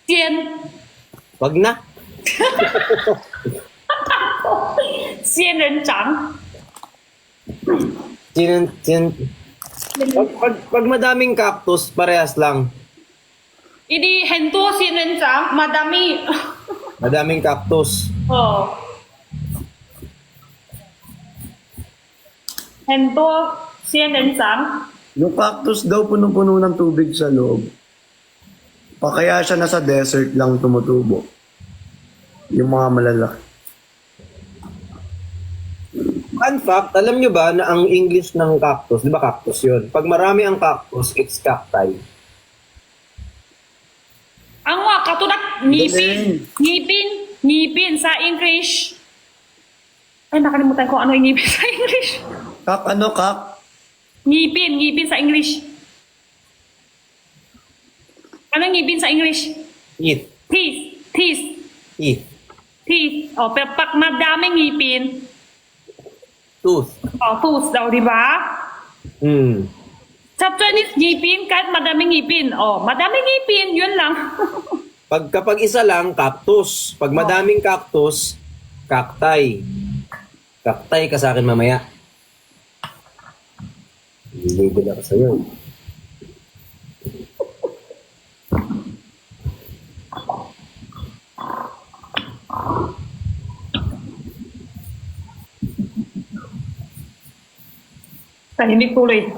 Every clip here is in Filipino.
Sien. Wag na. Sien ren chang. Pag madaming cactus, parehas lang. Ini hento sien ren chang. Madami. Madaming cactus. Oh. Hento sien ren chang. Yung cactus daw punong-puno ng tubig sa loob. Pa kaya siya nasa desert lang tumutubo. Yung mga malalaki. Fun fact, alam nyo ba na ang English ng cactus, di ba cactus yun? Pag marami ang cactus, it's cacti. Ang mga katulad ngipin. Galing. Ngipin. Ngipin sa English. Ay, nakalimutan ko ano yung ngipin sa English. Kak, ano kak? Ngipin. Ngipin sa English. Ano ngipin sa English? Eat. Teeth. Teeth. Eat. Teeth. O, pero pag madaming ngipin, Tooth. tooth daw, di ba? Hmm. Sa Chinese, ngipin, kahit madaming ngipin. O, madaming ngipin, yun lang. Kapag isa lang, cactus. Pag madaming cactus, cacti. Cacti ka sa akin mamaya. Label ako sa'yo. Tahimik tuloy.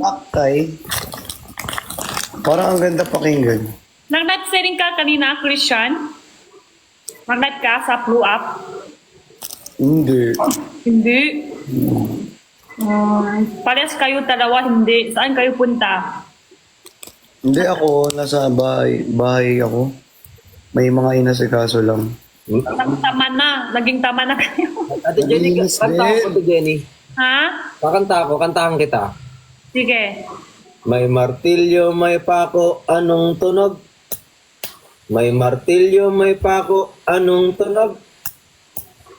Cacti. Parang ang ganda pakinggan. Nag-live sharing ka kanina, Christian? Nag-live ka sa Blue Up? Hindi. Hindi. Parehas kayo dalawa, hindi. Saan kayo punta? Hindi ako, nasa bahay. Bahay ako. May mga inasikaso lang. Tama na. Naging tama na kayo. Ate Jenny, Malinis kanta din. ako, Ate Jenny. Ha? Kakanta ako, kantahan kita. Sige. May martilyo, may pako, anong tunog? May martilyo, may pako, anong tunog?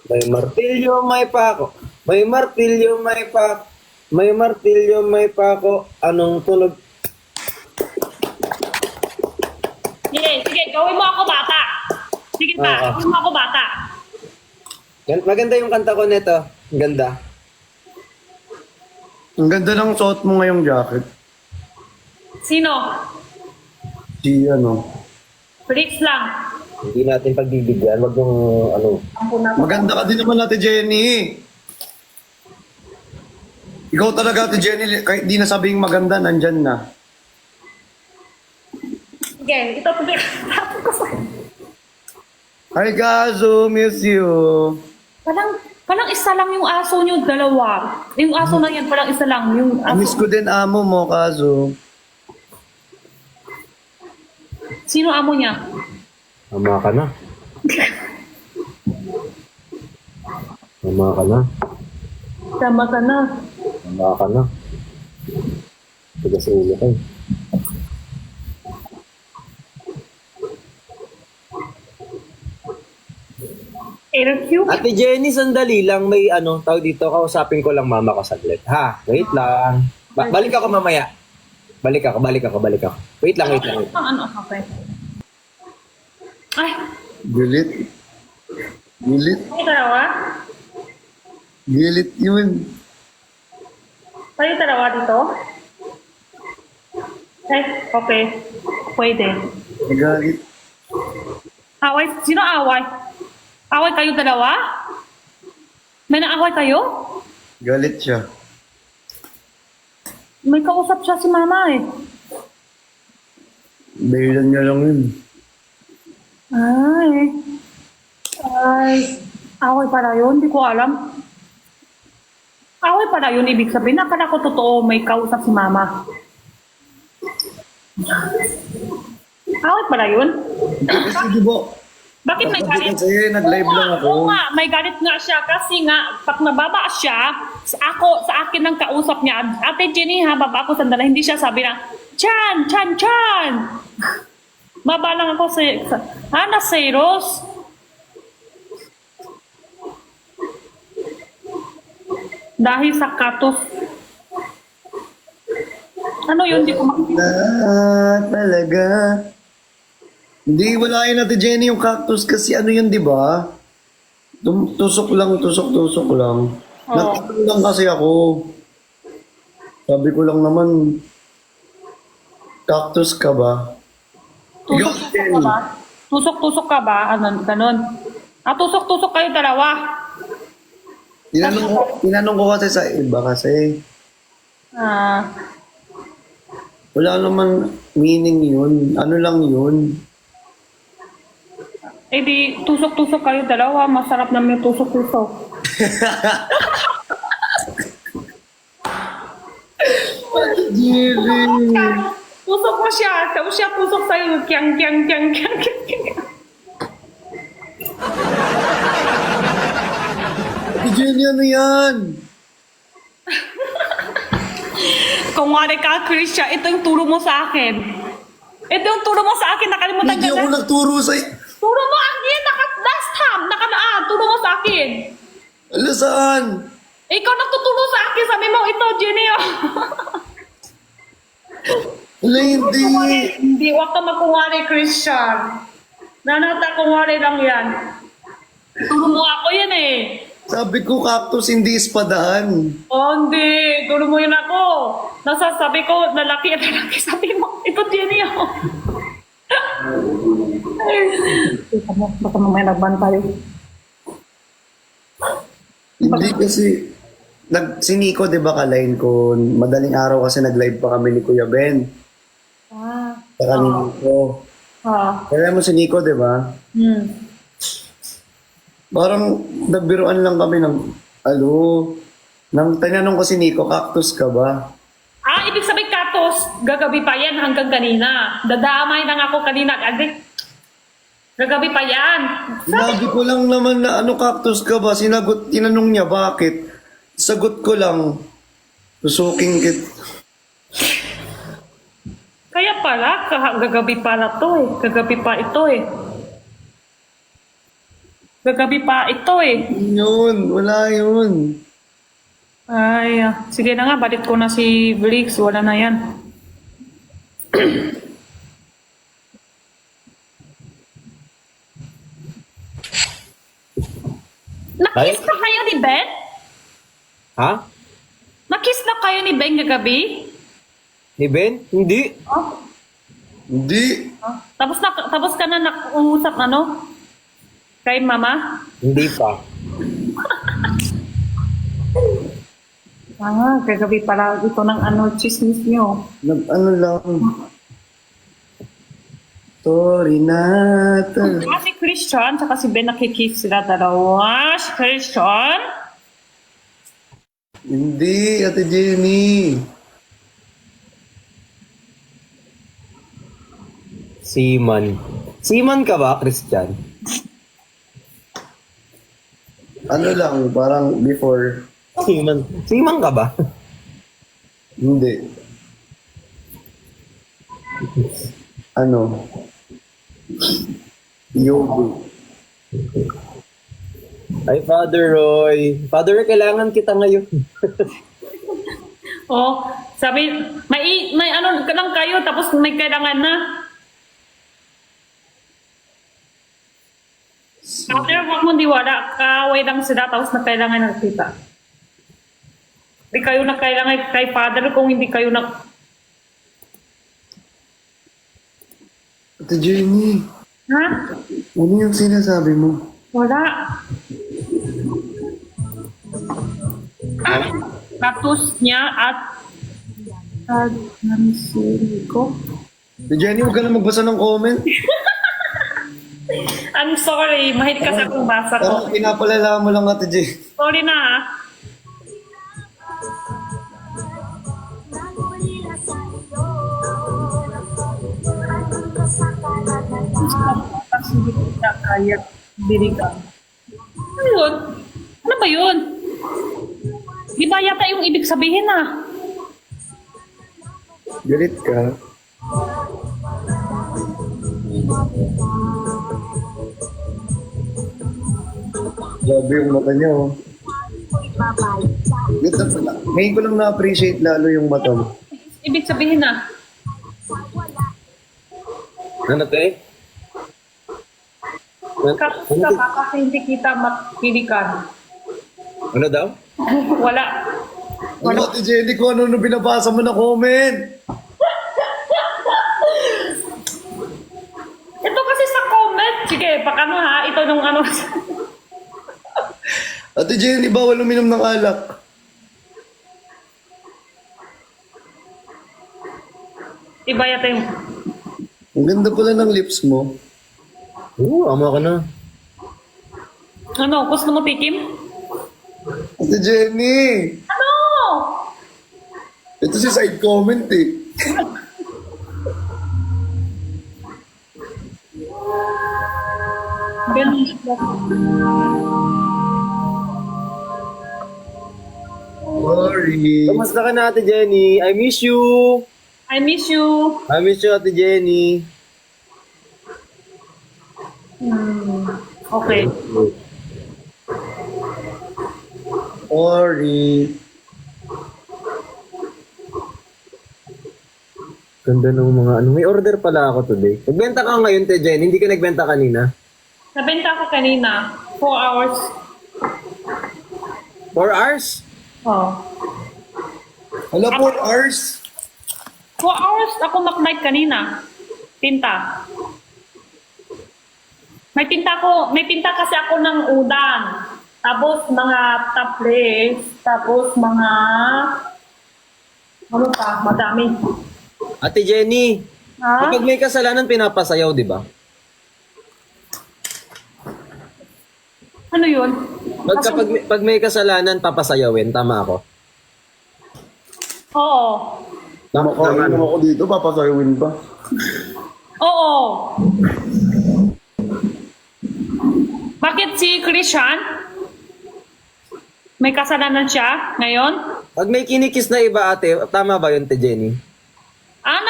May martilyo, may pako. May martilyo, may pako. May martilyo, may pako, anong tunog? Sige, sige. Gawin mo ako bata. Sige pa. Oo. Gawin mo ako bata. Maganda yung kanta ko nito. Ang ganda. Ang ganda ng suot mo ngayong jacket. Sino? Si ano. Please lang. Hindi natin pagbibigyan. Wag yung ano. Ampun na. Maganda ka din naman, Ate Jenny. Ikaw talaga, Ate Jenny, kahit di na sabing maganda, nandyan na. Sige. Ito tuloy. Hi, Gazo, miss you. Parang isa lang yung aso nyo, dalawa. Yung aso na yan, parang isa lang. Yung Miss aso. ko din amo mo, Kazo. Sino amo niya? Tama ka na. Tama ka na. Tama ka na. Tama ka na. Tigas ulo ka eh. LQ? Ate Jenny, sandali lang. May ano, tawag dito. Kausapin ko lang mama ko saglit. Ha? Wait lang. Balik ako mamaya. Balik ako. Wait lang. Ano? Okay. Ay, Gilit. Gilit. kayo dalawa? Gilit yun. Kayo dalawa dito? Ay, okay. Pwede. Nagalit. Away? Sino away? Away kayo dalawa? May naaway kayo? Galit siya. May kausap siya si mama eh. Bahilan niya lang yun. Ay. Ay. Away pala yun? Hindi ko alam. Away pala yun, ibig sabihin. Akala ko totoo may kausap si mama. Away pala yun? Kasi di ba, Bakit may galit? kasi nag-live Oo lang nga, ako. oo nga, may galit nga siya kasi nga, pag nababa siya, sa akin ng kausap niya, Ate Jenny ha, baba ako sandala, hindi siya sabi na, Chan! Baba lang ako Ana Sayros. Dahil sa katos. Ano yun? Di ko makikita. Talaga. Hindi, wala yun Ate Jenny yung cactus kasi ano yun, di ba? Tusok lang. Nagtanong lang kasi ako. Sabi ko lang naman, cactus ka ba? Ikaw, Tusok-tusok ka Jenny. ba? Tusok-tusok ka ba? Ano, ganun. Tusok-tusok kayo dalawa. Tinanong ko kasi sa iba kasi Ah, wala naman meaning yun. Ano lang yun. di, tusok-tusok kayo dalawa. Masarap naman yung tusok-tusok. Jerry. Tusok mo siya. Tapos siya tusok sa'yo. Kyang, kyang, kyang, kyang, kyang, kyang. Jenny, ano yan? Kung wala ka, Christian, ito yung turo mo sa akin. Ito yung turo mo sa akin. Nakalimutan Hindi ka ako na. nagturo sa... Turo mo akin. Last time. Nakanaan. Turo mo sa akin. Ala, saan? Ikaw nagtuturo sa akin. Sabi mo, ito, Jenny. Oh. Ala, hindi. Hindi, wag ka magkunwari, Christian. Nanata kunwari lang yan. Turo mo ako yan eh. Sabi ko, cactus, hindi espadahan. Oh, hindi. Turo mo yun ako. Nasasabi ko, lalaki at lalaki. Sabi mo, ito Jenny ako. Baka mamaya nagbantay. Hindi kasi... si Nico, di ba, ka-line ko, madaling araw kasi nag-live pa kami ni Kuya Ben. Ah. Saka ni Nico. Ah. Kaya mo si Nico, di ba? Parang nagbiruan lang kami ng, nang tinanong ko si Nico, cactus ka ba? Ibig sabihin katos, gagabi pa yan hanggang kanina. Dadamay lang ako kanina. Gagabi pa yan. Sinabi ko lang naman na cactus ka ba? Tinanong niya bakit? Sagot ko lang, susuking kit. Kaya pala, gagabi pala to eh. Gagabi pa ito eh. Gagabi pa ito eh. Yun, wala yun. Ay, sige na nga, balik ko na si Briggs. Wala na yan. Nakiss na kayo ni Ben? Ha? Nakiss na kayo ni Ben kagabi? Ni Ben? Hindi. Oh. Hindi. Tapos ka na nag-uusap kay mama? Hindi pa. Kagabi pala ito ng chismis nyo. Lang. Sorry na. Si Christian, saka si Ben nakikiss sila dalawa. Si Christian? Hindi, Ate Jenny. Seaman. Seaman ka ba, Christian? Lang, parang before. Seaman. Seaman ka ba? Hindi. Yogo. Ay, Father Roy. Father Roy, kailangan kita ngayon. Oh, sabi, may ka lang kayo, tapos may kailangan na. After, huwag mong diwala, kaaway lang sila, tapos na kailangan na kita. Hindi kayo na kailangan kay Father kung hindi kayo na... Ate Jenny, Ha? ano yung sinasabi mo? Wala. Status niya at nanisiri ko. Ate Jenny, huwag ka na magbasa ng comment. I'm sorry, mahilig kasi akong basa ko. Parang pinapalala mo lang, Ate Jenny. Sorry na ah. Tapos hindi kita kaya dirigan. Ano yun? Ano ba yun? Di ba yata yung ibig sabihin ah? Galit ka. Grabe yung mata niya, oh. Ganda pala. Ngayon ko lang na-appreciate lalo yung mata mo. Ibig sabihin ah. Ano, te? Kapos ka ba kasi hindi kita mapilikan? Ano daw? Wala. Ano, Ate Jenny, kung ano binabasa mo na comment? Ito kasi sa comment. Sige, pakano ha? Ito nung ano. Ate Jenny, bawal uminom ng alak. Iba yata yung... Ang ganda pala ng lips mo. Oo, ama ka na. Ano, gusto mo tikim? Ate Jenny! Ano? Ito si side comment eh. Ganun siya. Sorry. Kamusta ka na, Ate Jenny? I miss you. I miss you. I miss you, Ate Jenny. Okay. Sorry. Ganda ng mga ano. May order pala ako today. Nagbenta ka ngayon, Ate Jenny. Hindi ka nagbenta kanina. Nabenta ko kanina. 4 hours. 4 hours? Oh. Hala, 4 hours. 4 hours ako mag-night kanina. Tinta. May pinta kasi ako ng udan. Tapos mga taples. Tapos mga... Ano pa? Madami. Ate Jenny, Ha? kapag may kasalanan, pinapasayaw, di ba? Ano yun? Pag may kasalanan, papasayawin. Tama ako. Oo. Makain naman ako dito, papasayawin ba? Oo. Bakit si Christian? May kasalanan siya ngayon? Pag may kinikis na iba, ate, tama ba yun, Ate Jenny?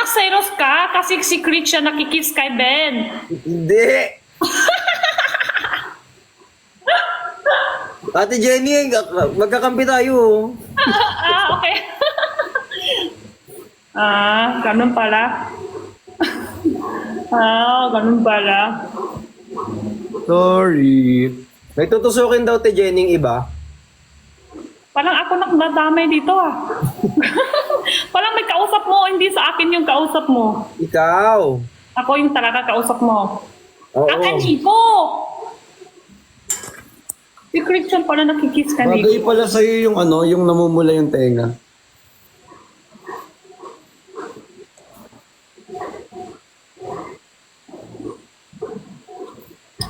Nag-Cyrus ka kasi si Christian nakikis kay Ben. Hindi! Ate Jenny, magkakampi tayo. Okay. Ganun pala. Ganun pala. Sorry. May tutusukin daw, Ate Jenny, yung iba. Parang ako nakadamay dito Parang may kausap mo, hindi sa akin yung kausap mo. Ikaw. Ako yung talaga kausap mo. Oo. Kaniko! Si Christian pala nakikis kaniko. Bagay pala sa'yo yung ano, yung namumula yung tenga.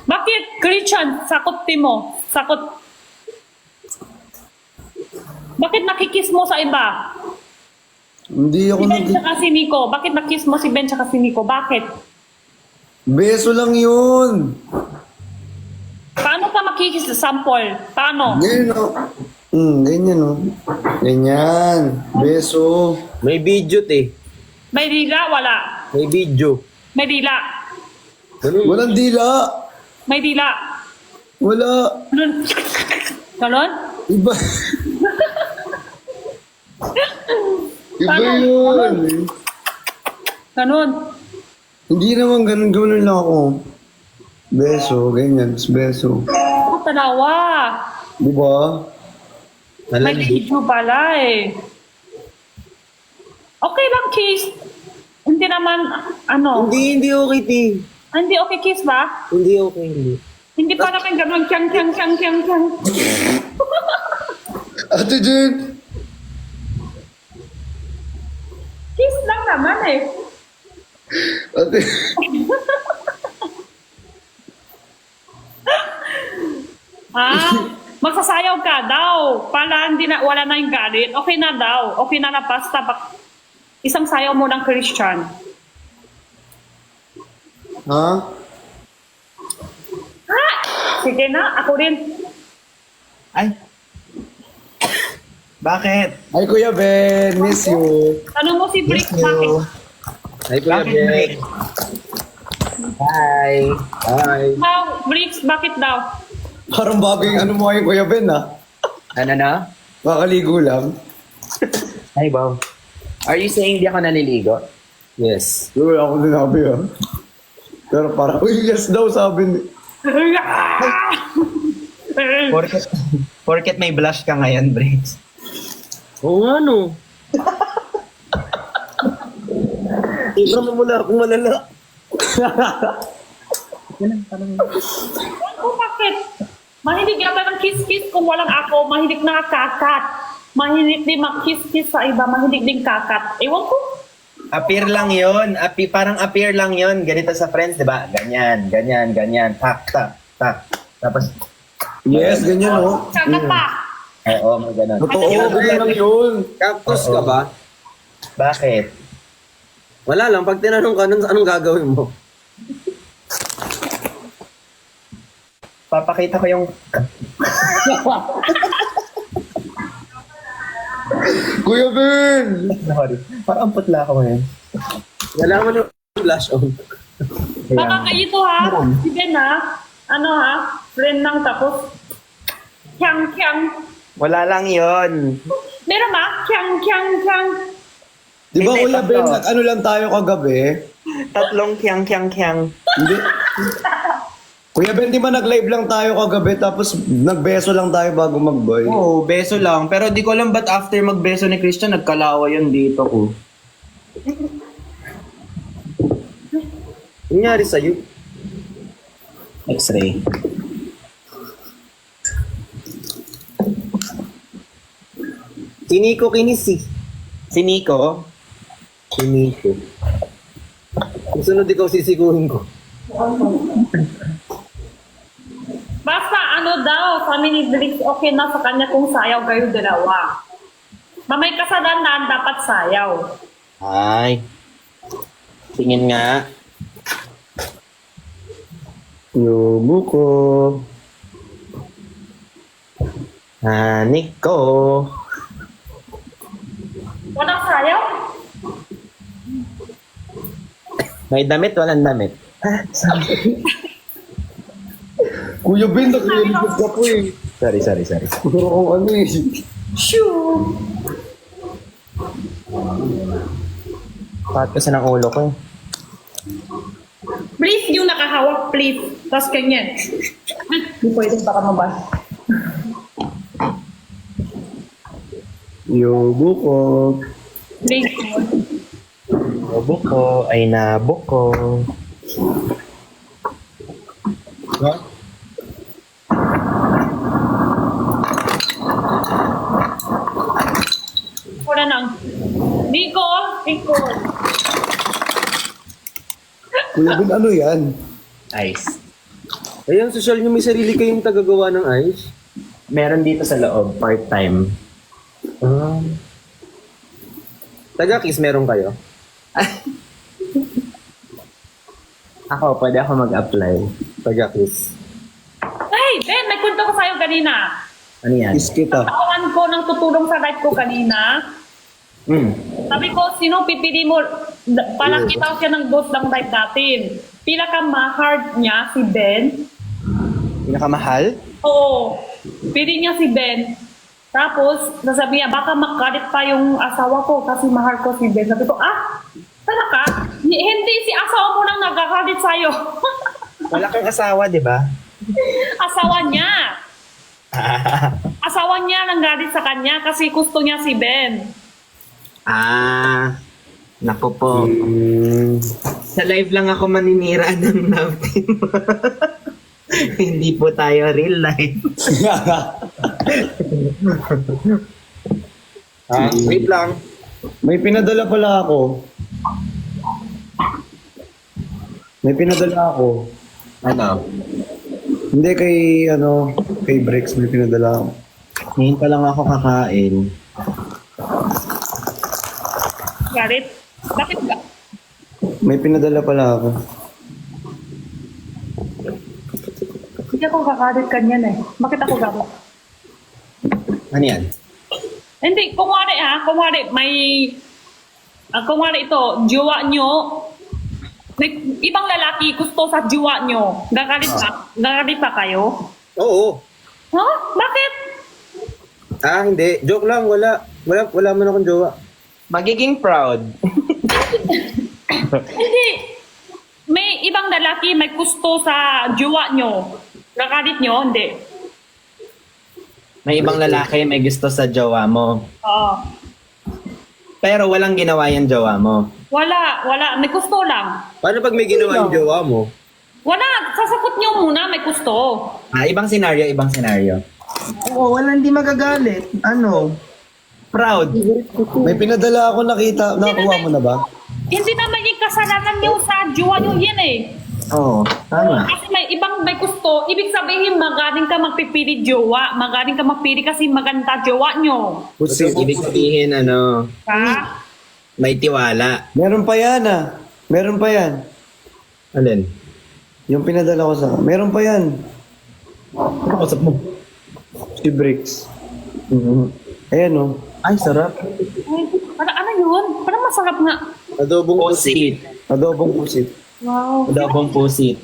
Bakit Christian, sakot mo? Sakot. Bakit nakikis mo sa iba? Hindi ako Si Ben tsaka si Nico. Bakit nakis mo si Ben tsaka si Nico? Bakit? Beso lang yun. Paano ka makikis sa sample? Paano? Ganyan o. Ganyan o. Ganyan. Beso. May video, te. May dila? Wala. May video. May dila. Ganun. Walang dila. May dila. Wala. Ganun. Ganun? Iba. Iba Paano? yun. Ganun. Hindi naman ganun. Ganun lang ako. Beso. Ganyan. Beso. Ako talawa. Di ba? May Nalang- video pala Okay lang, kiss. Hindi naman, ano. Hindi okay, te. Hindi okay, kiss ba? Hindi okay, hindi. Hindi pa naman ganun, tiyang. Ate Jen. Kiss lang naman Ate. Magsasayaw ka daw. Para hindi na, wala na yung galit. Okay na daw. Okay na basta. Isang sayaw mo ng Christian. Ha? Sige na, ako rin. Ay. Bakit? Ay, Kuya Ben. Miss you. Tanong mo si Brick, Miss you. bakit? Hi, Kuya Bakit, Ben. Nick? Hi. Hi. Bricks, bakit daw? Parang bagay yung ano mo kayo, Kuya Ben, ha? Ano na? Makaligo lang. Ay, wow. Are you saying di ako naliligo? Yes. Wala ako sinabi, ha? Pero parang, uy, yes daw, sabi ni... Porket, porket may blush ka ngayon, Briggs. Oo nga, no. Sobrang mamula akong malala. Ewan ko bakit. Mahilig yata ng kiss-kiss kung walang ako. Mahilig nakakakat. Mahilig din mag-kiss-kiss sa iba. Mahilig din kakat. Ewan ko. Appear lang yon, parang appear lang yon. Ganito sa friends, di ba? Ganyan, ganyan, ganyan. Tak, tak, tak. Tapos, Yes, ganyan oh. Kakat pa. oo, may ganun. Totoo, ganyan lang yun. Cactus ka Oo. ba? Bakit? Wala lang. Pag tinanong ka, anong gagawin mo? Papakita ko yung... Kuya Ben! Sorry. Parang putla ako ngayon. Wala mo yung flash on. Baka kayo to ha. Si Ben ha. Ano ha. Friend lang tapos. Kyang. Wala lang yon. Meron ba? Kyang. Di ba Hindi, Kuya Ben, tatlo. ano lang tayo kagabi? Tatlong kyang. Hindi. Kuya Ben, di ba nag-live lang tayo kagabi tapos nagbeso lang tayo bago mag-boy? Oo, beso lang. Pero di ko alam ba't after magbeso ni Christian, nagkalawa yun dito ko. Nangyari sa'yo? X-ray. Kiniko kinisi. Si Nico, Kiniko. Susunod ikaw sisiguhin ko. Basta ano daw. Family Bricks okay na sa kanya kung sayaw kayo dalawa. Mamay kasalanan dapat sayaw. ay. Tingin nga. Yubo ko. Nico. Walang sayaw? May damit, walang damit. Kuya Ben, nag-live ka po eh. Sorry. Pero kung ano eh. Shoo! Pahat kasi ng ulo ko eh. Please, yung nakahawak, please. Tapos ganyan. Hindi pwede baka mabas. Yubo ko. Please. Bobo ko ay nabok ko. Wala nang. Nico. Kuya Ben, ano yan? Ice. Ayan, social nyo, may sarili kayong tagagawa ng ice. Meron dito sa loob, part-time. Taga-kiss meron kayo? Ako, pwede ako mag-apply. Taga-kiss. Hey, Ben, may kwento ko sa'yo kanina. Ano yan? Kiss kita. Kawan ko nang tutulong sa live ko kanina. Sabi ko, sino pipili mo? Palaki daw siya ng boss ng live natin. Pila ka ma-hard niya, si Ben. Pinakamahal? Oo. Pili niya si Ben. Tapos, nasabi niya, baka makalit pa yung asawa ko kasi mahal ko si Ben. Sabi ko, talaga? Hindi si asawa mo nang nagkakalit sa'yo. Wala kang asawa, di ba? Asawa niya. Asawa niya nang galit sa kanya kasi gusto niya si Ben. Naku po. Sa live lang ako maninira ng love team. Hindi po tayo real life. Wait lang. May pinadala pala ako. Ano? Hindi kay Brex may pinadala ako. Ngayon pa lang ako kakain. Galit? Bakit ka? May pinadala pala ako. Hindi ako kakalit kanyan eh. Bakit ako galit? Ano yan? Hindi, kumwari may, kumwari ito, jowa nyo, ibang lalaki gusto sa jowa nyo, gagalit pa kayo? Oo. Huh? Bakit? Hindi. Joke lang. Wala man akong jowa. Magiging proud. Hindi. May ibang lalaki lalaki may gusto sa jowa nyo, nagalit nyo, hindi. May ibang lalaki may gusto sa jowa mo. Oo. Pero walang ginawa yung jowa mo. Wala, may gusto lang. Paano pag may ginawa yung jowa mo? Wala, sasagot nyo muna, may gusto. Ibang senaryo. Oo, wala, hindi magagalit. Ano? Proud. May pinadala ako nakita, nakuha mo na ba? Hindi naman yung kasalanan nyo sa jowa nyo yan eh. Oo, tama. Kasi may ibang may gusto, ibig sabihin magaling ka magpipili jowa, magaling ka magpili kasi maganda jowa nyo. Pusit. Ibig sabihin, ano, Ha? may tiwala. Meron pa yan Meron pa yan. Alin? Yung pinadala ko sa... Meron pa yan. Ano kausap mo? Si Bricks. Mhm. Ayan oh. Ay, sarap. Ay, ano yun? Parang masarap nga. Adobong Pusit. Adobong pusit. Wow. Adobong pusit.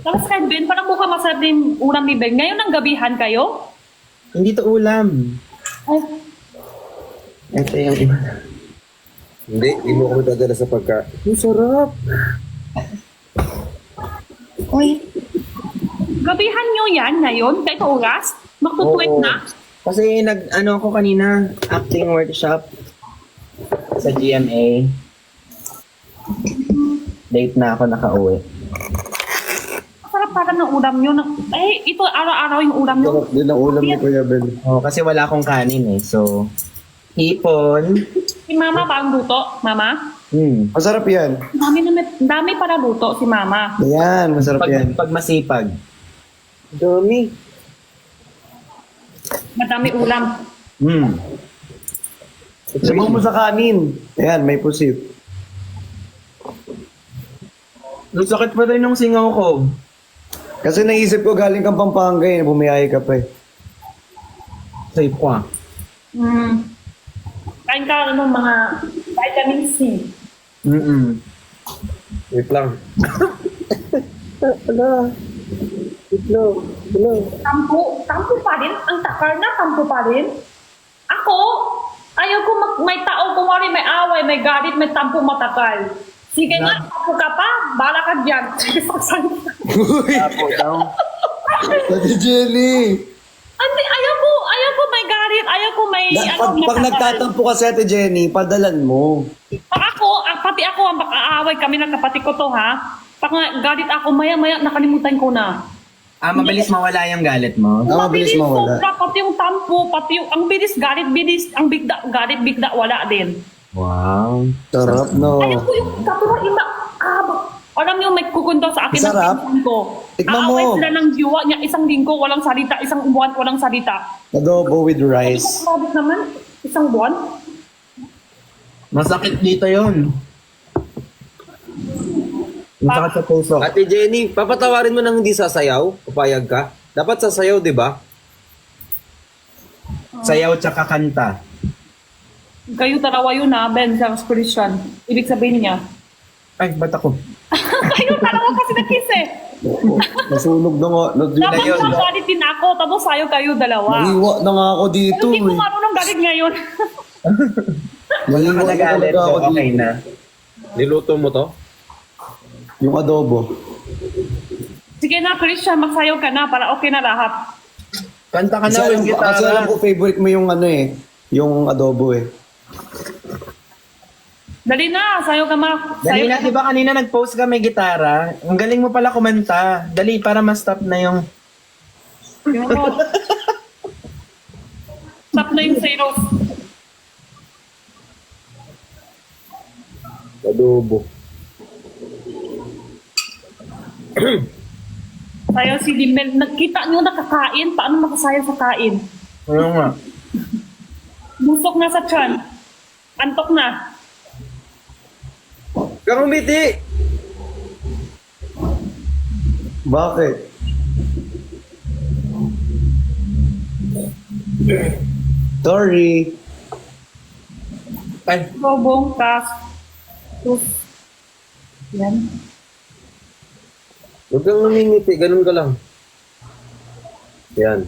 Tapos kahit Ben, parang mukha masarap din ulam ni Ben. Ngayon ng gabihan kayo? Hindi to ulam. Ay, Ito yung iba. Hindi mo ako dadala sa pagka. Ang sarap. Uy. Gabihan nyo yan ngayon? Kahit oras? Magtutuwit Oo. na? Kasi ano ako kanina, acting workshop sa GMA. Late na ako nakauwi. Masarap parang ng ulam nyo. Ito araw-araw yung ulam nyo. Sarap din ang ulam ni Kuya Ben. Oh, kasi wala akong kanin eh. So, hipon. Si Mama ba ang luto? Mama? Masarap yan. Dami para luto si Mama. Ayan, masarap yan. Pag masipag. Dami. Madami ulam. Sabaw mo sa kanin. Ayan, may pusit. Ang sakit pa rin ng singaw ko. Kasi naisip ko galing kang Pampanga eh. Bumiyahe ka pa eh. Safe ko ah. Kain ka ng mga vitamin C. Wait lang. Tampo pa rin? Ang takar na, tampo pa rin? Ako, ayaw ko may tao, kumari may away, may galit, may tampo matagal. Sige nga, tampo ka pa, bala ka dyan. Uy! Ate Jenny! Andi, ayaw ko may galit, ayaw ko may Pag nagtatampo ka sa Ate Jenny, padalan mo. Pati ako, ang aaway kami ng kapatid ko to ha. Pag galit ako, maya-maya nakalimutan ko na. Mabilis mawala yung galit mo. Mabilis mawala. Sobra, pati yung tampo, pati yung, ang bilis galit, ang galit, bigda, wala din. Wow. Sarap, no? Ayaw ko yung katulad alam niyo, may kukunto sa akin Masarap. ng pinsan ko. Tikman Aaway mo. sila ng jiwa niya, isang linggo, walang salita, isang buwan, walang salita. Adobo with rice. Sabi naman, isang buwan. Masakit dito yun. Masakit sa puso. Ate Jenny, papatawarin mo nang hindi sasayaw? Papayag ka? Dapat sasayaw, di ba? Sayaw tsaka kanta. Kayo dalawa yun ha, Ben, sa Christian. Ibig sabihin niya. Ay, ba't ako? Kayo dalawa kasi na-kiss eh. Nasunog na nga. Dapat yun. magalit din ako, tapos sayo kayo dalawa. Nahiwa na nga ako dito Pero hindi ko eh. marunong galit ngayon. Nahiwa na Nagalit talaga ko, ako okay dito. na. Niluto mo to? Yung adobo. Sige na, Christian, magsayaw ka na para okay na lahat. Kanta ka Kasi na alam, with kasi alam gitara. ko favorite mo yung ano eh. Yung adobo eh. Dali na, sayaw ka ma. Dali Sayaw na, ka di ba kanina nag-post ka may gitara? Ang galing mo pala kumanta. Dali, para ma-stop na yung... Yun. Stop na yung zeros. Adobo. Sayaw si Limel. Nakita niyo nakakain? Paano makasayaw sa kain? Ano nga? Busok na sa tiyan. Antok na. Kang umiti! Bakit? Sorry. Ay, Robong, tas. Tus. Yan. Huwag kang umingiti, ganun ka lang. Yan.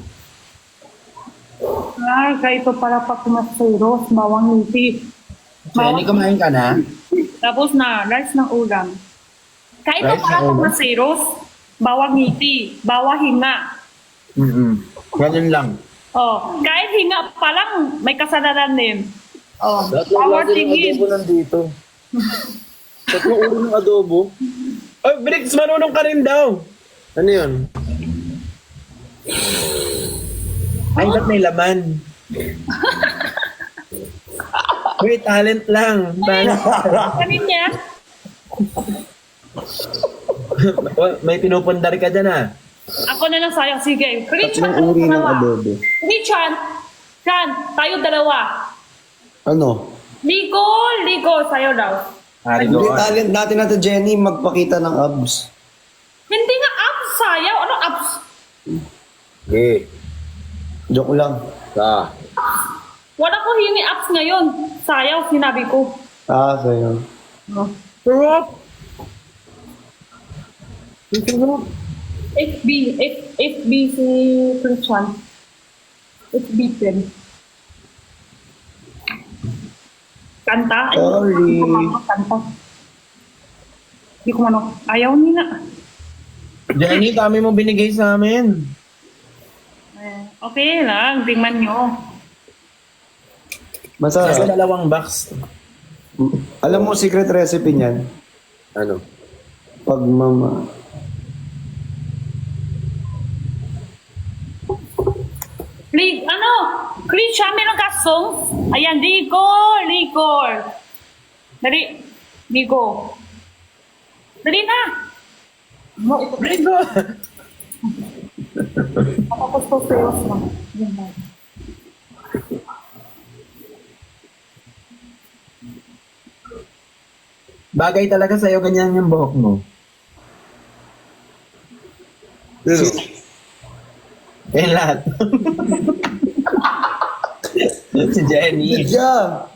Ay, kaito para pa kumaseros. Bawang ngiti. Jenny, kumain ka na? Tapos na, rice ng ulam. Kahit Right, wala ako kang na. maseros, bawa ngiti, bawa hinga. Ganun lang. Oh, kahit hinga pa lang, may kasalanan din. Oh, Tatlong power klase ng tingin. adobo nandito. Tatlong uri ng adobo. Oh, Bricks, marunong ka rin daw. Ano yun? Ay, ba't may laman? Uy, talent lang. Kanin niya? May pinupundar ka dyan ah. Ako na lang sayang. Sige. Christian, Tatlong uri ng dalawa. adobo. Christian, Chan, tayo dalawa. Ano? Ligo, sayo daw. Hari Hindi ko. talent natin na to, Jenny, magpakita ng abs. Hindi nga abs, sayaw. Ano abs? Okay. Joke lang. Wala ko hini abs ngayon. Sayaw, sinabi ko. Sa'yo. No. Sarap. FB si Christian. FB pen. Kanta? Ay, Sorry. Kanta. Hindi ko mano. Ayaw nila. Jenny, kami mo binigay sa amin. Okay lang, tingnan nyo. Sa Masarap. dalawang box. Alam mo, secret recipe niyan? Ano? Pagmama. Ano? Christian, meron ka song? Ayan, Ligor. Dali. Ligo. Dali na. Rigo! Ako ko sa'yo. Bagay talaga sa'yo, ganyan yung buhok mo. Yan lahat. Si Jenny. Yeah.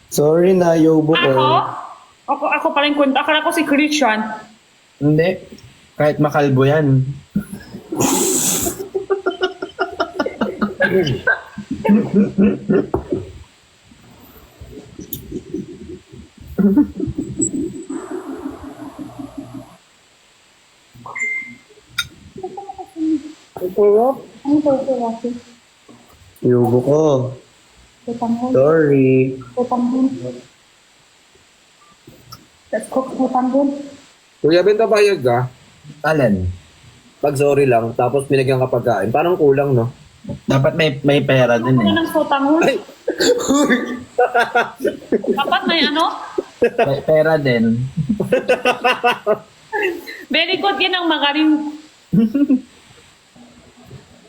Sorry na, yobo ko. Ako pa rin kwento. Akala ko si Christian. Hindi. Kahit makalbo yan. Ano ba ito, Rafi? Yobo ko. Tutanghon. Sorry. Tutanghon. Let's cook tutanghon. Kuya Ben, tabayag ka? Alin? Pag sorry lang, tapos binigyan ka pagkain. Parang kulang, no? Dapat may pera din Ano eh. ng tutanghon? Ay! Dapat may ano? May pera din. Very good yan ang magaling.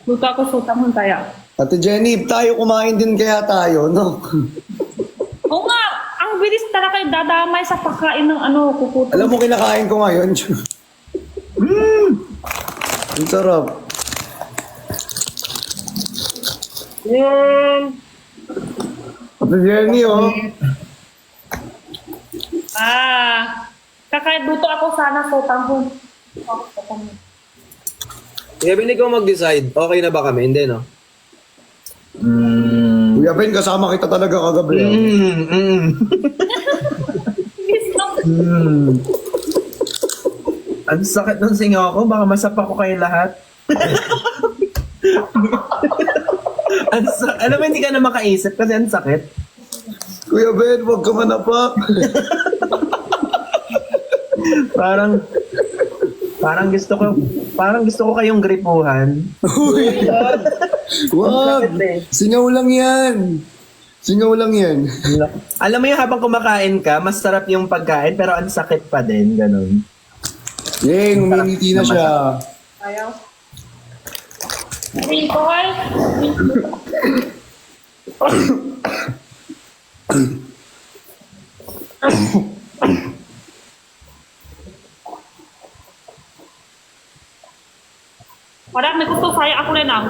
Luto ako tutanghon kaya. Ate Jenny, tayo kumain din kaya tayo, no? Oo nga, ang bilis talaga yung dadamay sa pagkain ng ano, kukuto. Alam mo, kinakain ko ngayon. Ang sarap. Ate Jenny, oh. Kakaduto ako sana tutanghon. Kuya Ben, ikaw mag-decide. Okay na ba kami? Hindi, no? Kuya Ben, kasama kita talaga kagabi. ah. Ang sakit ng singaw ko. Baka masapa ko kayo lahat. Alam mo, hindi ka na makaisip kasi ang sakit. Kuya Ben, huwag ka manapak. Parang gusto ko kayong gripuhan. Wag. Singaw lang yan. Singaw lang yan. Alam mo yung habang kumakain ka, mas sarap yung pagkain pero ang sakit pa din, ganun. Yay, ngumingiti na siya. Ayaw. Nicole? Wala, may gusto saya ako rin ah.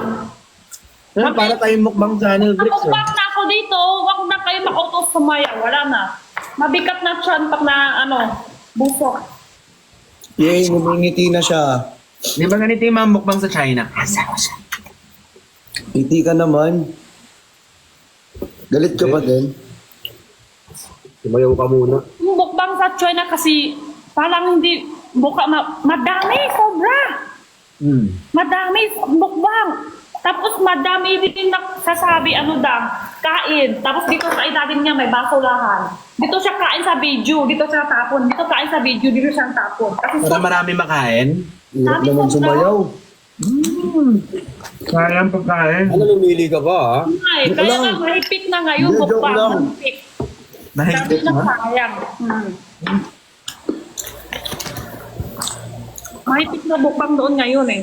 Para tayong mukbang channel, Bricks. Kapag na ako dito, wag na kayo makautos sa maya. Wala na. Mabigat na tiyan pag na ano, busok. Yay, ngumingiti na siya. Di ba ganito yung mga mukbang sa China? Asawa siya. Ngiti ka naman. Galit ka pa din. Sumayaw ka muna. Yung mukbang sa China kasi Parang hindi, madami, sobra. Madami, mukbang. Tapos madami din nagsasabi, kain. Tapos dito sa ilalim niya may basurahan. Dito siya kain sa video, dito siya tapon. Dito kain sa video, dito siya tapon. Kasi Para marami makain. Hirap Sabi naman ko, sumayaw. Sayang pagkain. Ano, lumili ka ba, ha? Ay, kaya nga mahigpit na ngayon, Hindi, joke mukbang. lang. Mahigpit. Mahigpit Sabi na na. sayang. Mahigpit na mukbang doon ngayon eh.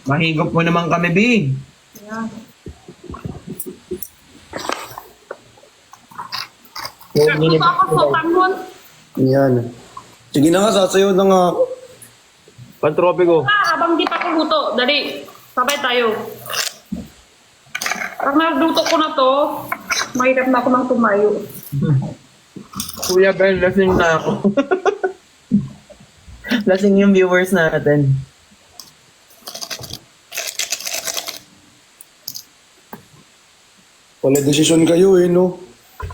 Mahigop mo naman kami, B. Yeah. Huwag Gusto nilip- ako sa tangon. Yan. Sige na nga, sasayaw na nga ako. Pantropiko. Habang di pa ko luto, dali, sabay tayo. Pag nagluto ko na to, mahirap na ako ng tumayo. Kuya Ben, lasing na ako. Lasing yung viewers natin. Wala desisyon kayo eh, no?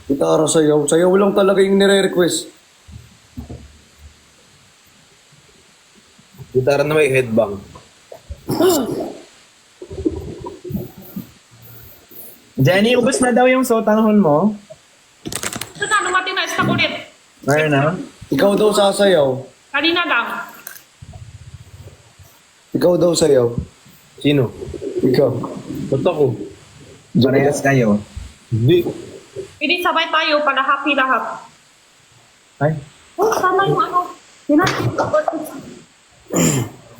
Gitara sayaw. Sayaw lang talaga yung nire-request. Gitara na may headbang. Jenny, ubos na daw yung sotanghon mo. Ito na, dumating na, stock ulit. Ayun na. Ikaw daw sasayaw. Kanina lang. Ikaw daw sayaw. Sino? Ikaw. Ba't ako? Parehas kayo. Hindi. Hindi sabay tayo para happy lahat. Ay. Oh, sana yung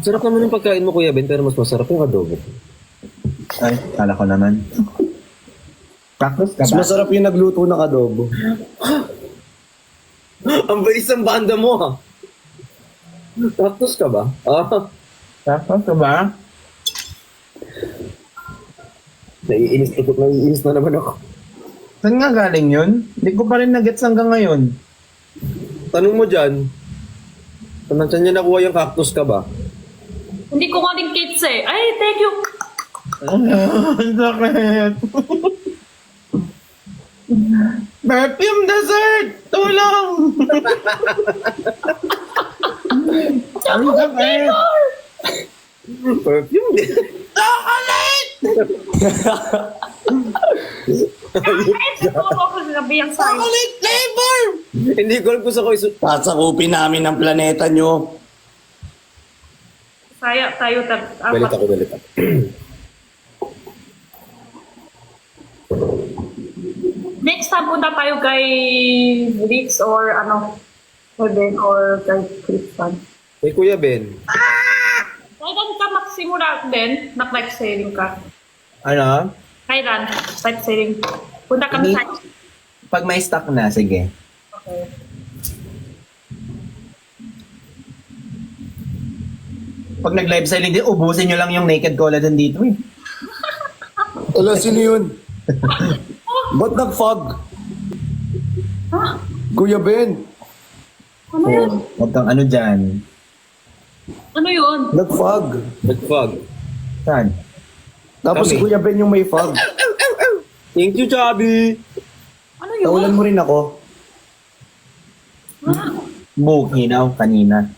Sarap naman yung pagkain mo, Kuya Ben, pero mas masarap yung adobo. Ay, kala ko naman. Cactus ka Mas ba? masarap yung nagluto ng adobo. Ang bilis ng banda mo, ha? Cactus ka ba? Ah, Cactus ka ba? naiinis na naman ako. Saan nga galing yun? Hindi ko pa rin nagets hanggang ngayon. Tanong mo dyan, saan niya nakuha yung cactus ka ba? Hindi ko nga din kids eh. Ay, thank you. Ang sakit. Perfume dessert! Tulong! Ang sakit! Perfume din. Chocolate! Ay, siguro ako sinabi ang sa'yo. Chocolate flavor! Hindi ko alam kung saan ko Sasakupin namin ang planeta nyo. Saya tayo. Galit ako. Next time punta tayo kay Rix or Heaven or kay Christian. Hey, Kuya Ben. Kailan ka magsimula din? Nag-live selling ka? Ano? Kailan? Live selling. Punta kami sa... Pag may stock na, sige. Okay. Pag nag-live selling din, ubusin nyo lang yung naked collagen dito eh. Wala, sino yun? Ba't nag-fog? Ha? Kuya Ben, Ano yun? Huwag kang ano dyan. Ano yun? nag-fog. Nag-fog. Saan? Tapos si Kami. Kuya Ben yung may fog. Thank you, Chubby. Ano yun? Tawalan mo rin ako. Hinaw kanina.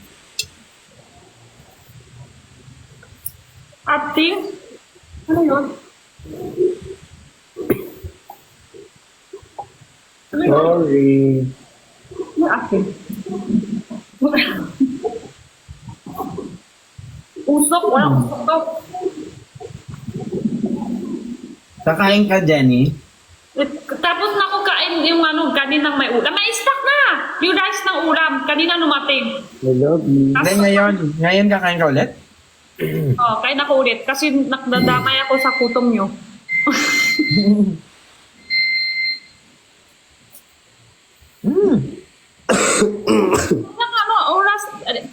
Acting? Ano yun? Ano yun? Sorry. Ano acting? Usok? Walang usok to. Kakain ka, Jenny? Tapos na ako kain yung kaninang may ulam. May stock na! Yung rice ng ulam. Kanina numating. I love you. Hindi, ngayon. Ngayon kakain ka ulit? Oh, kain ako ulit. Kasi nakdadamay ako sa kutom nyo. Oras,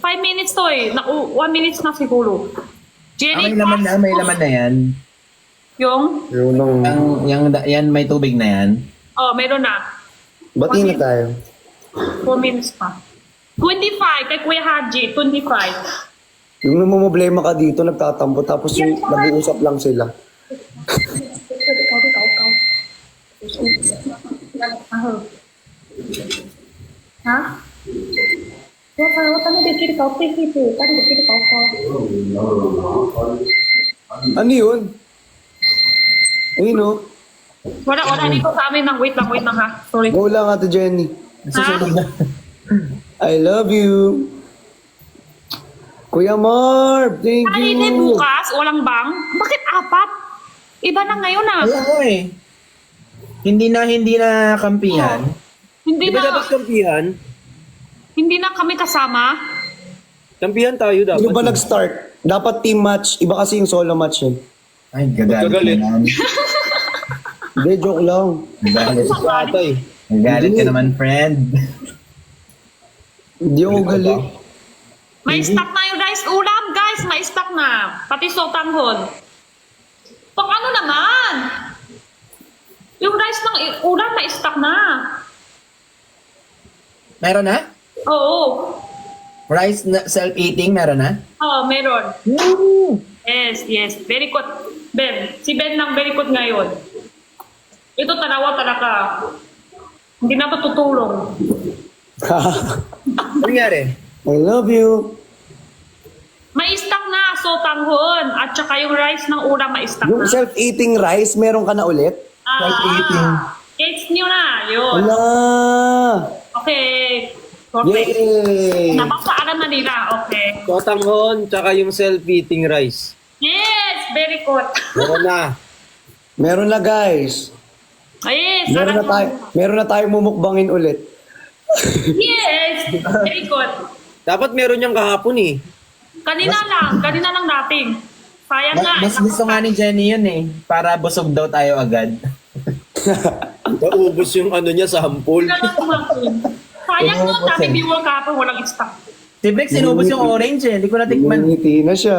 5 minutes to eh. 1 minutes na siguro. Jenny, May laman na yan. yung? Yun lang. Yan, may tubig na yan. Oh, meron na. Bati na tayo. 4 minutes pa. 25, kay Kuya Haji, 25. Yung namumblema ka dito, nagtatampo, tapos yung nag-uusap lang sila. Ikaw. Ha? Wata na dikit ka, piki po. Tadi dikit ka. Ano yun? Ayun o. Wala dito sa amin ng wait lang ha. Sorry. Go lang, Ate Jenny. Ha? I love you. Kuya Marv, thank Kanina you. bukas, walang bang? Bakit apat? Iba na ngayon ah. Kaya ko eh. Hindi na kampihan. Hindi Di ba na, dapat kampihan? hindi na kami kasama. Kampihan tayo dapat. Sino ba nag-start? Dapat team match. Iba kasi yung solo match yun. Ay, gagalit Magkagalit. ka naman. Hindi, joke lang. Gagalit. Ata eh. Gagalit ka naman, friend. Hindi ako galit. May stock na yung rice ulam, guys. May stock na. Pati sotanghon. Pag ano naman? Yung rice ng ulam, may stock na. Meron na? Oo. Rice na self-eating, meron na? Oo, meron. Woo! Yes. Very good. Ben, si Ben lang very good ngayon. Ito tanawa talaga. Hindi na to tutulong. Ano nangyari? I love you. May stock na, sotanghon. At saka yung rice ng ulam, may stock Yung na. self-eating rice, meron ka na ulit? self-eating. It's new na, yun. Wala. Okay. Perfect. Yay! Napasaalam na nila, okay. Sotanghon, tsaka yung self-eating rice. Yes, very good. Meron na. Meron na, guys. Yes, Meron na tayo mumukbangin ulit. Yes, very good. Dapat meron niyang kahapon eh. Kanina lang dating. Sayang nga. Mas gusto nga ni Jenny yun eh. Para busog daw tayo agad. Naubos yung ano niya, sample. Sayang no, dami viewer kapon, walang stock. Si Bex, sinubos yung orange eh. Hindi ko natikman. Ngiti na siya.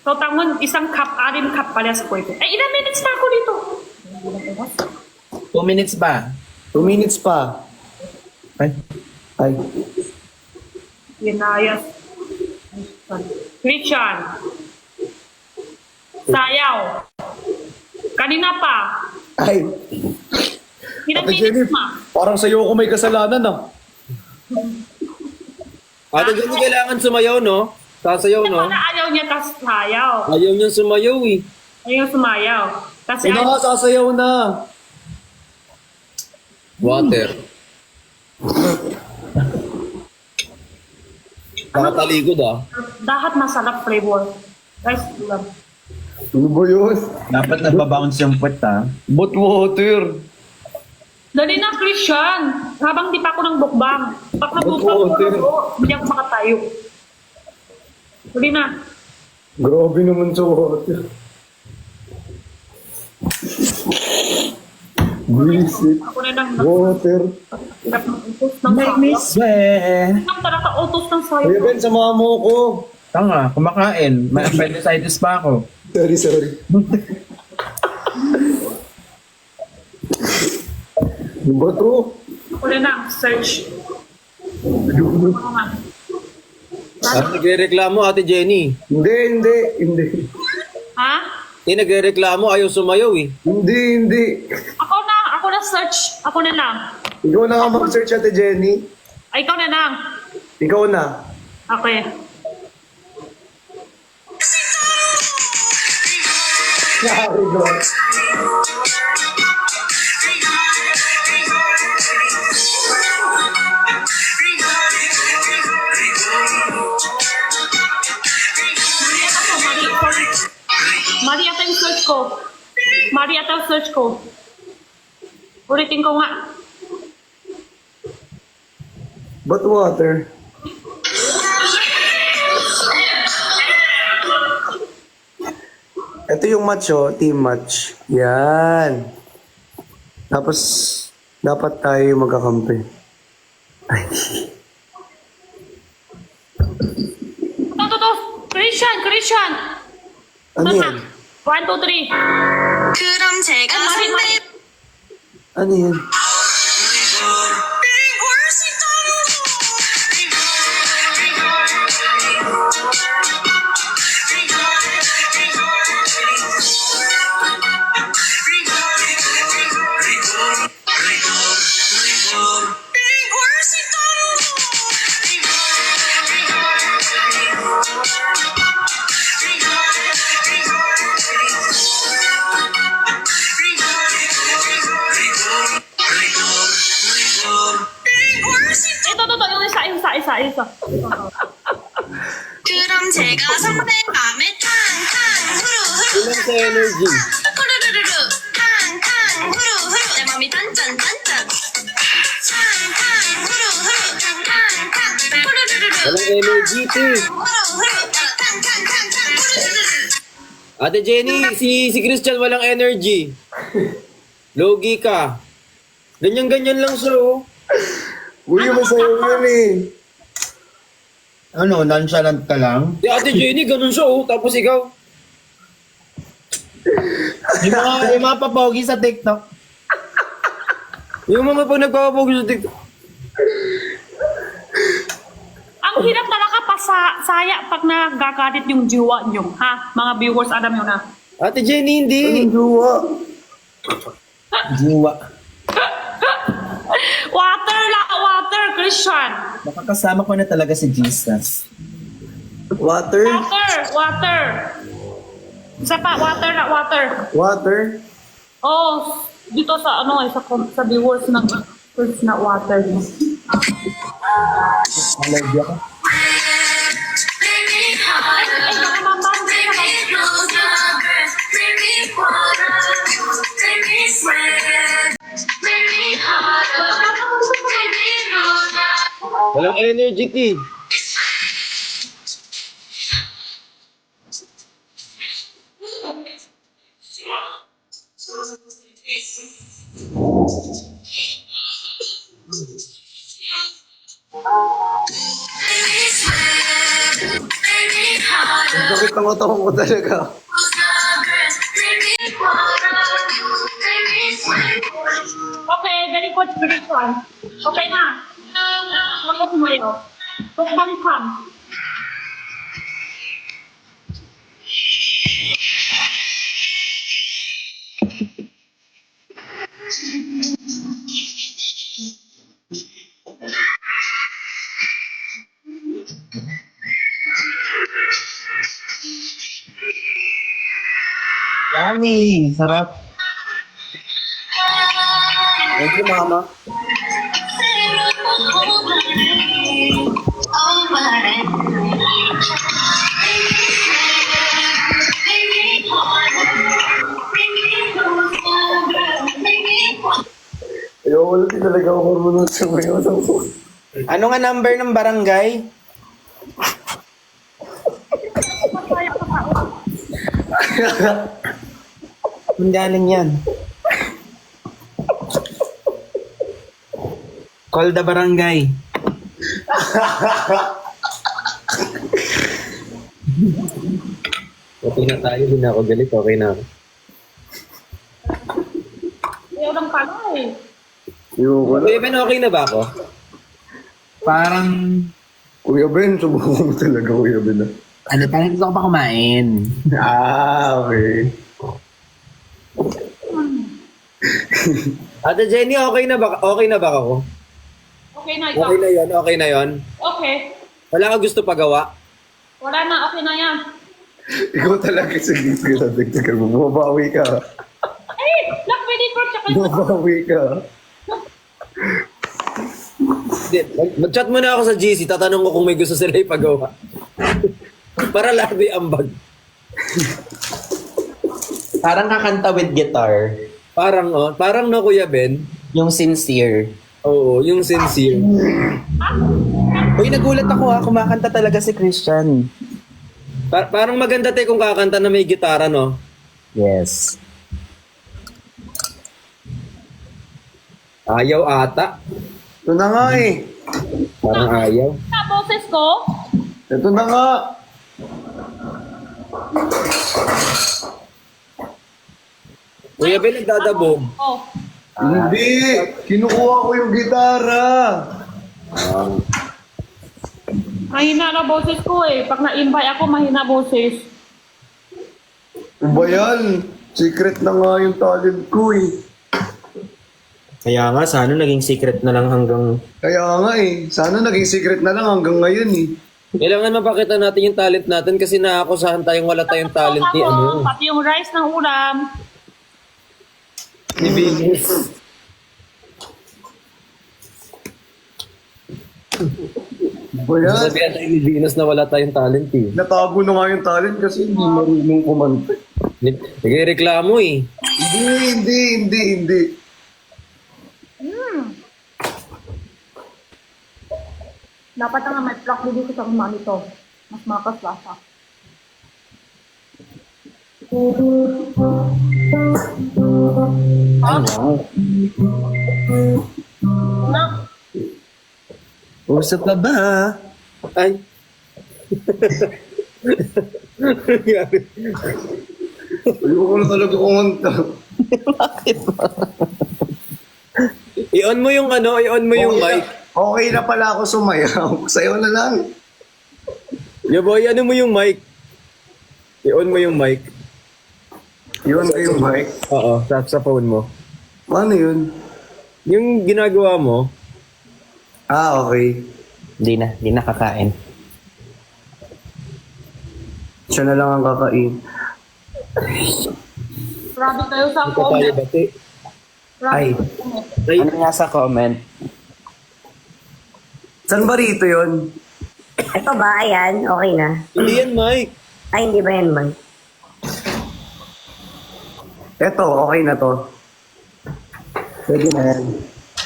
So, tangon, isang cup, 6 cup pala sa pwede. Ay, ilang minutes na ako dito? 2 minutes ba? 2 minutes pa. Ay. Ay. Ginayas. Christian. Sayaw. Kanina pa. Ay. Ilang Ate Jenny, minutes ma? parang sa'yo ako may kasalanan ah. Ate Jenny, kailangan sumayaw, no? Sasayaw, no? Para ayaw niya tas sayaw. Ayaw niyang sumayaw eh. Ayaw sumayaw. Kasi Ina nga, sasayaw na. Water. Nakataligod ah. dapat masarap flavor. Guys, ulam. Ano ba yun? Dapat nagbabounce yung puwet ha. But water. Dali na, Christian. Habang di pa ako ng bukbang. Pag nabukbang Water. ako, hindi ako makatayo. Dali na. Grabe naman sa water. Visit. Ako na lang Water. hirap ng utos ng Make me sayaw. sweat. Ang talaga utos ng sayaw. Kuya Ben, samahan mo ko. Tanga, kumakain. May appendicitis pa ako. Sorry. Ano ba to? Ako na lang, search. At nagre-reklamo, Ate Jenny. Hindi. Ha? Nagre-reklamo, ayaw sumayaw eh. Hindi. Ako na search. Ako na lang. Ikaw na nga mag-search, Ate Jenny. Ay, ikaw na lang. Ikaw na. Okay. Sorry, God. Mali ata yung search ko. Mali ata yung search ko. Ulitin ko nga. But water. Ito yung match oh, team match. Yan. Tapos, dapat tayo magkakampi. Ay. Ito. Christian. Ano Ito yan? na. 1, 2, 3. 그럼 제가 Mali. Ano yan? isa. 그럼 제가 선배 맘에 탕탕 후루후루 Kulang sa energy. 후루루루루 탕탕 후루후루 내 맘이 단짠단짠 탕탕 후루후루 탕탕 후루루루루 Walang energy, te. 후루후루 탕탕탕탕 후루루루루 Ate Jenny, si Christian walang energy. Logi ka. Ganyan-ganyan lang siya, oh. Uy, masaya yun eh. Ano, nonchalant ka lang? Si Ate Jenny, ganun siya, oh. Tapos ikaw. Yung mga papogi sa TikTok. Yung mga pag nagpapapog sa TikTok. Ang hirap talaga saya pag nagagalit yung jiwa nyo, ha? Mga viewers, alam nyo na. Ate Jenny, hindi. Ang jowa. Jiwa. Water, Christian. Makakasama ko na talaga si Jesus. Water? Water. Isa pa, water. Water? Oh, dito sa sa viewers ng first na water. Allergy ako. Ay, baka mabangga ka. Walang energy, te. Ang sakit ng utang ko talaga. Okay, very good, Christian. Okay na. Bakit mo yun? Balik ka. Yummy! Sarap. Thank you, mama. Ayaw, wala din talaga ako marunong sa ngayon. Ano nga number ng barangay? Ang galing yan. Call the barangay. Okay na tayo, hindi na ako galit. Okay na ako. Ayaw lang pala eh. Yung wala. Kuya Ben, okay na ba ako? Parang, Kuya Ben, subukan mo talaga, Kuya Ben. ano, parang gusto ko pa kumain. Okay. Ate Jenny, okay na ba ako? Okay na ikaw. Okay na yon. Okay. Wala ka gusto pagawa? Wala na, okay na yan. Ikaw talaga, sige, sige, bumabawi ka. Eh, pwede ko tsaka Bumabawi ka. Hindi, mag-chat muna ako sa GC, tatanong ko kung may gusto sila ipagawa. Para lahat may ambag. Parang kakanta with guitar. Parang no, Kuya Ben. Yung sincere. Oo, yung sincere. Uy, nagulat ako kumakanta talaga si Christian. Parang maganda tayo kung kakanta na may gitara, no? Yes. Ayaw ata. Ito na nga eh. Parang ayaw. na boses ko. Ito na nga. Kuya Ben, nagdadabog. Oh. Hindi. Kinukuha ko yung gitara. Mahina na boses ko eh. Pag na-invite ako, mahina boses. Ano ba yan? Secret na nga yung talent ko eh. Kaya nga, sana naging secret na lang hanggang... Kaya nga eh. Sana naging secret na lang hanggang ngayon eh. Kailangan mapakita natin yung talent natin kasi naakusahan tayong wala tayong talent ni ano. Pati yung rice ng ulam. Ni Venus. Wala. Sabihan tayo ni Venus na wala tayong talent eh. Natago na nga yung talent kasi hindi marunong kumanta. Nagreklamo eh. Hindi. Dapat nga may plak dito sa umani to. Mas makaslasa. Usap ka ba? Ay. Nangyari. Ayoko na talaga kumanta. I-on mo yung ano, i-on mo yung mic. Okay na pala ako sumayaw. Sayo na lang. Yo boy, ano mo yung mic? I-on mo yung mic. Yun ko yung mic. Oo, sa phone mo. Paano yun? Yung ginagawa mo, Okay. Di na kakain. Siya na lang ang kakain. Grabe kayo sa ito tayo comment. bati. Grabe Ay. kayo sa comment. Ay, Ano nga sa comment? Saan ba rito yun? Ito ba? Ayan, okay na. hindi yan mic. Ay, hindi ba yan, Mike? Eto, okay na to. Pwede na yan.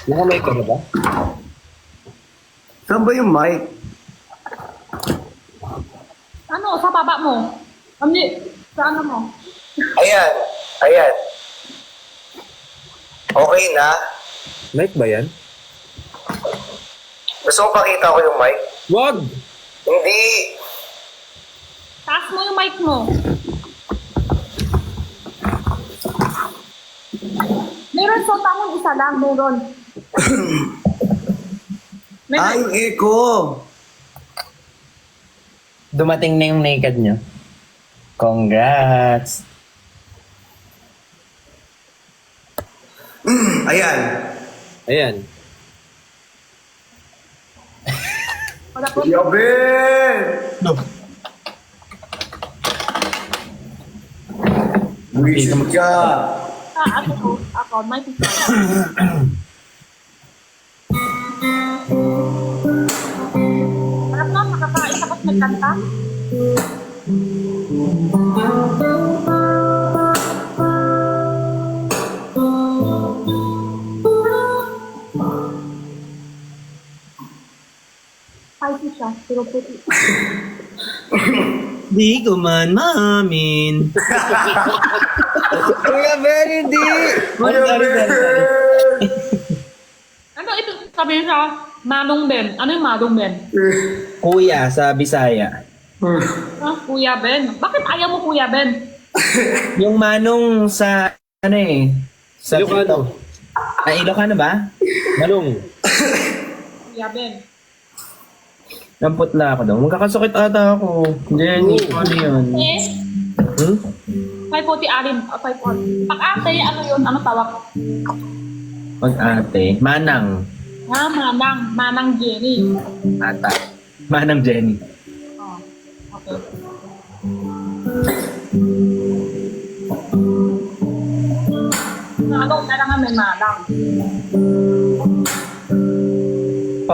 Naka-mic ka na ba? Saan ba yung mic? Ano, sa baba mo? Hindi, sa ano mo? Ayan. Okay na? Mic ba yan? Gusto mo pakita ko yung mic? Wag! Hindi. Taas mo yung mic mo. Meron sa tangon isa lang, meron. Ay, echo. Dumating na yung naked nyo. Congrats! Ayan. Ayan. Wala po. Yabe! Buwisit ka. Ako, mic isa. Harap na, makakain tapos nagkanta. Spicy siya, pero puti. Di ko man maamin. Kuya Ben, hindi! Yabe! Ano ito sabi sa Manong Ben? Ano yung Manong Ben? Kuya sa Bisaya. Ah, Kuya Ben. Bakit ayaw mo Kuya Ben? Yung manong sa ano eh? Sa Ilocano. Ilocano ba? Manong. Kuya Ben. Namputla ako daw. Magkakasakit ata ako. Jenny, ano yun? Eh, Hmm? 540 alim. 540. Pag-ate, ano yun? Ano tawag? Mag-ate. Manang. Ah, Manang. Manang Jenny. Ata. Manang Jenny. Oh, okay. Manong, kailangan may manang.